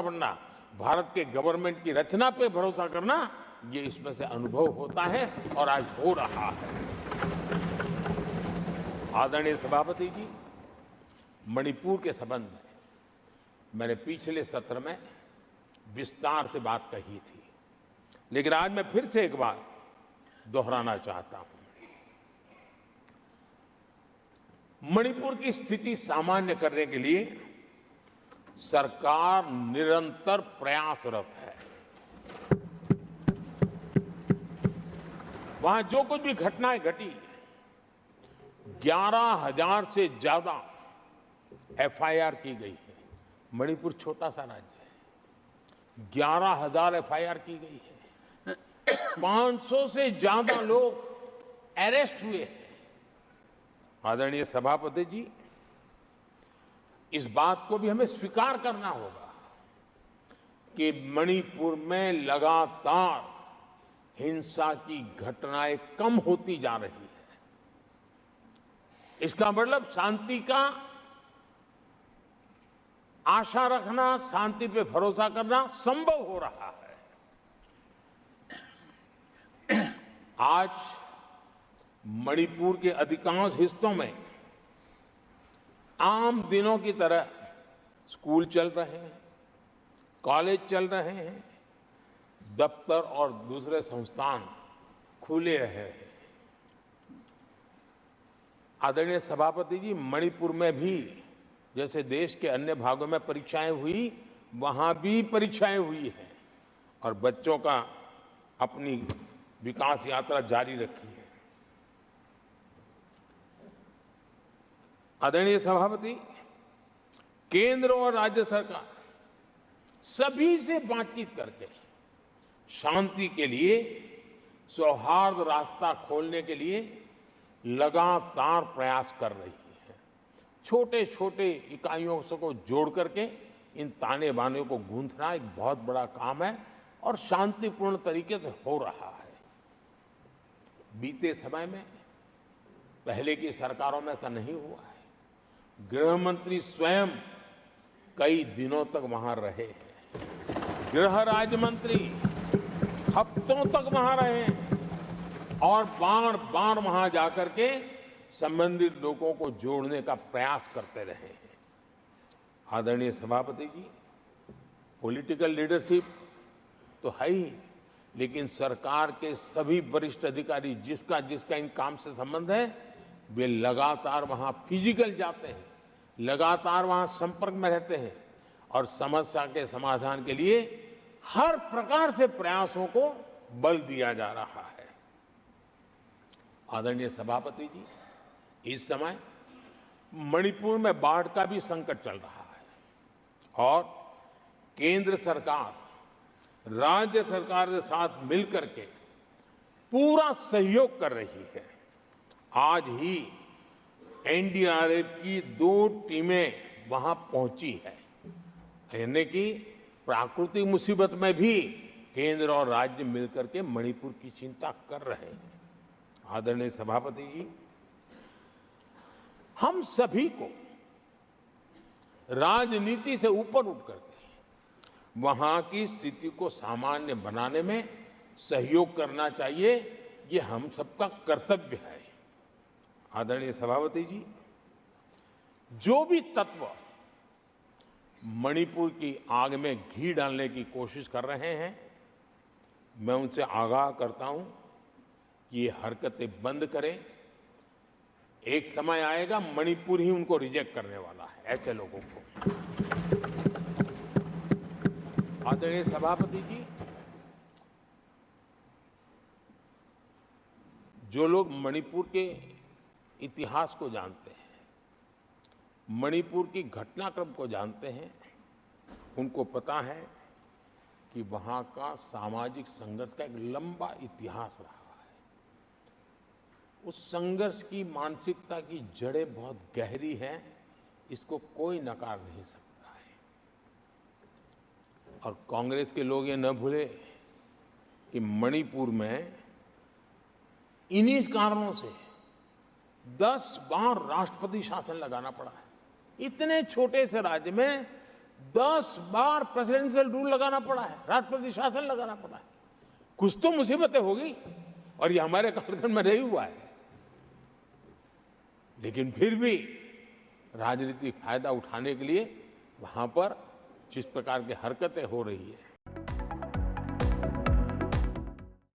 बनना, भारत के गवर्नमेंट की रचना पे भरोसा करना, ये इसमें से अनुभव होता है और आज हो रहा है। आदरणीय सभापति जी, मणिपुर के संबंध में मैंने पिछले सत्र में विस्तार से बात कही थी, लेकिन आज मैं फिर से एक बार दोहराना चाहता हूं। मणिपुर की स्थिति सामान्य करने के लिए सरकार निरंतर प्रयासरत है। वहां जो कुछ भी घटनाएं घटी, 11,000 से ज्यादा एफआईआर की गई है। मणिपुर छोटा सा राज्य है, 11,000 एफआईआर की गई है। 500 से ज्यादा लोग अरेस्ट हुए हैं। आदरणीय सभापति जी, इस बात को भी हमें स्वीकार करना होगा कि मणिपुर में लगातार हिंसा की घटनाएं कम होती जा रही है। इसका मतलब शांति का आशा रखना, शांति पे भरोसा करना संभव हो रहा है। आज मणिपुर के अधिकांश हिस्सों में आम दिनों की तरह स्कूल चल रहे हैं, कॉलेज चल रहे हैं, दफ्तर और दूसरे संस्थान खुले रहे हैं। आदरणीय सभापति जी, मणिपुर में भी जैसे देश के अन्य भागों में परीक्षाएं हुई, वहां भी परीक्षाएं हुई हैं और बच्चों का अपनी विकास यात्रा जारी रखी है। आदरणीय सभापति, केंद्र और राज्य सरकार सभी से बातचीत करके शांति के लिए, सौहार्द रास्ता खोलने के लिए लगातार प्रयास कर रही है। छोटे छोटे इकाइयों को जोड़ करके इन ताने बाने को गूंथना एक बहुत बड़ा काम है और शांतिपूर्ण तरीके से हो रहा है। बीते समय में पहले की सरकारों में ऐसा नहीं हुआ है। गृह मंत्री स्वयं कई दिनों तक वहां रहे हैं, गृह राज्य मंत्री हफ्तों तक वहां रहे हैं और बार बार वहां जाकर के संबंधित लोगों को जोड़ने का प्रयास करते रहे हैं। आदरणीय सभापति जी, पॉलिटिकल लीडरशिप तो है ही, लेकिन सरकार के सभी वरिष्ठ अधिकारी जिसका जिसका इन काम से संबंध है, वे लगातार वहां फिजिकल जाते हैं, लगातार वहां संपर्क में रहते हैं और समस्या के समाधान के लिए हर प्रकार से प्रयासों को बल दिया जा रहा है। आदरणीय सभापति जी, इस समय मणिपुर में बाढ़ का भी संकट चल रहा है और केंद्र सरकार राज्य सरकार के साथ मिलकर के पूरा सहयोग कर रही है। आज ही एनडीआरएफ की 2 टीमें वहां पहुंची है, यानी कि प्राकृतिक मुसीबत में भी केंद्र और राज्य मिलकर के मणिपुर की चिंता कर रहे हैं। आदरणीय सभापति जी, हम सभी को राजनीति से ऊपर उठ करके वहां की स्थिति को सामान्य बनाने में सहयोग करना चाहिए। ये हम सबका कर्तव्य है। आदरणीय सभापति जी, जो भी तत्व मणिपुर की आग में घी डालने की कोशिश कर रहे हैं, मैं उनसे आगाह करता हूं कि ये हरकतें बंद करें। एक समय आएगा मणिपुर ही उनको रिजेक्ट करने वाला है, ऐसे लोगों को। आदरणीय सभापति जी, जो लोग मणिपुर के इतिहास को जानते हैं, मणिपुर की घटनाक्रम को जानते हैं, उनको पता है कि वहां का सामाजिक संघर्ष का एक लंबा इतिहास रहा है। उस संघर्ष की मानसिकता की जड़ें बहुत गहरी हैं, इसको कोई नकार नहीं सकता है। और कांग्रेस के लोग ये न भूले कि मणिपुर में इन्हीं कारणों से 10 बार राष्ट्रपति शासन लगाना पड़ा है। इतने छोटे से राज्य में 10 बार प्रेसिडेंशियल रूल लगाना पड़ा है, राष्ट्रपति शासन लगाना पड़ा है। कुछ तो मुसीबतें होगी, और ये हमारे कालखंड में नहीं हुआ है। लेकिन फिर भी राजनीतिक फायदा उठाने के लिए वहां पर जिस प्रकार की हरकतें हो रही है,